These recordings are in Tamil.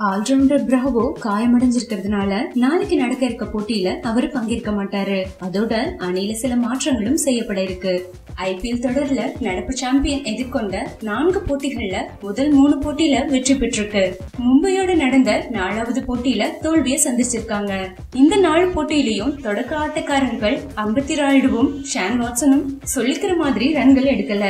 ஆல்ரவுண்டர் பிராவோ காயமடைஞ்சிருக்கிறதுனால நாளைக்கு நடக்க இருக்க போட்டியில அவரு பங்கேற்க மாட்டாரு. அதோட அணியில சில மாற்றங்களும் செய்யப்பட இருக்கு. ஐபிஎல் தொடர்ல நடப்பு சாம்பியன் எதிர்கொண்ட 4 போட்டிகள்ல முதல் 3 போட்டியில வெற்றி பெற்றிருக்கு. மும்பையோட நடந்த 4வது போட்டியில தோல்வியை சந்திச்சிருக்காங்க. இந்த 4 போட்டியிலையும் தொடக்க ஆட்டக்காரர்கள் அம்பத்தி ராயுடுவும் ஷான் வாட்சனும் சொல்லிக்கிற மாதிரி ரன்கள் எடுக்கல.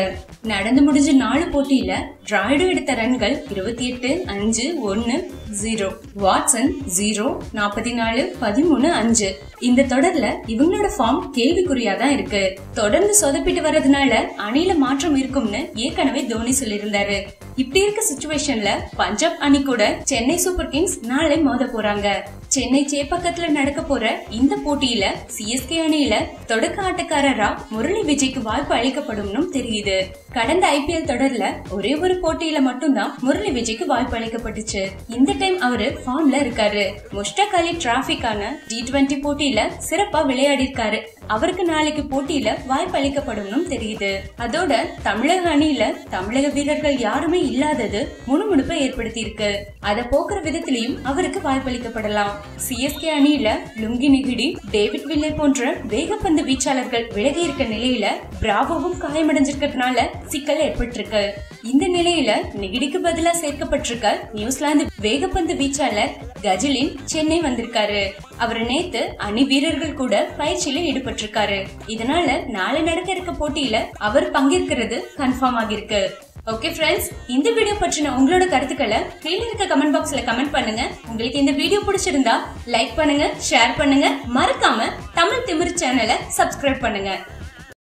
நடந்து முடிஞ்ச 4 போட்டியில ராயுடு எடுத்த ரன்கள் 28, 5, 1, 0. வாட்சன் 0, 44, 13, 5. இந்த தொடர்ல இவங்களோட ஃபார்ம் கேள்விக்குறியாதான் இருக்கு. தொடர்ந்து சொதப்பிட்டு வர்றதுனால அணில மாற்றம் இருக்கும்னு ஏற்கனவே தோனி சொல்லியிருந்தாரு. இப்படி இருக்க சிச்சுவேஷன்ல பஞ்சாப் அணி கூட சென்னை சூப்பர் கிங்ஸ் நாளை மோத போறாங்க. சென்னை சேப்பக்கத்துல நடக்க போற இந்த போட்டியில சிஎஸ்கே அணியில தொடக்க ஆட்டக்காரரா முரளி விஜய்க்கு வாய்ப்பு அளிக்கப்படும்னு தெரியுது. கடந்த ஐபிஎல் தொடர்ல ஒரே ஒரு போட்டியில மட்டும்தான் முரளி விஜய்க்கு வாய்ப்பு அளிக்கப்பட்டுச்சு. இந்த டைம் அவரு ஃபார்ம்ல இருக்காரு. முஷ்டாக் அலி டிராபிக்கான T20 போட்டியில சிறப்பா விளையாடி இருக்காரு. அவருக்கு நாளைக்கு போட்டியில வாய்ப்பு அளிக்கப்படும் தெரியுது. அதோட தமிழக அணியில தமிழக வீரர்கள் யாருமே இல்லாதது முணுமுணுப்பை ஏற்படுத்தி இருக்கு. அதை போக்குற விதத்திலையும் அவருக்கு வாய்ப்பு அளிக்கப்படலாம். சிஎஸ்கே அணியில லுங்கி நெகிடி, டேவிட் வில்லை போன்ற வேகப்பந்து வீச்சாளர்கள் விலகி இருக்க நிலையில பிராவோவும் காயமடைஞ்சிருக்கிறதுனால சிக்கல் ஏற்பட்டிருக்கு. இந்த நிலையில நெகிடிக்கு பதிலா சேர்க்கப்பட்டிருக்க நியூசிலாந்து வேகப்பந்து வீச்சாளர் கஜலின் சென்னை வந்திருக்காரு. அவர் நேத்து அணி வீரர்கள் கூட பயிற்சியில ஈடுபட்டிருக்காரு. இதனால நாளை நடக்க இருக்க போட்டியில அவர் பங்கேற்கிறது கன்ஃபார்ம் ஆகிருக்கு. ஓகே ஃப்ரெண்ட்ஸ், இந்த வீடியோ பற்றின உங்களோட கருத்துக்களை கீழே இருக்க கமெண்ட் பாக்ஸ்ல கமெண்ட் பண்ணுங்க. உங்களுக்கு இந்த வீடியோ பிடிச்சிருந்தா லைக் பண்ணுங்க, ஷேர் பண்ணுங்க, மறக்காம தமிழ் திமிரு சேனலை சப்ஸ்கிரைப் பண்ணுங்க.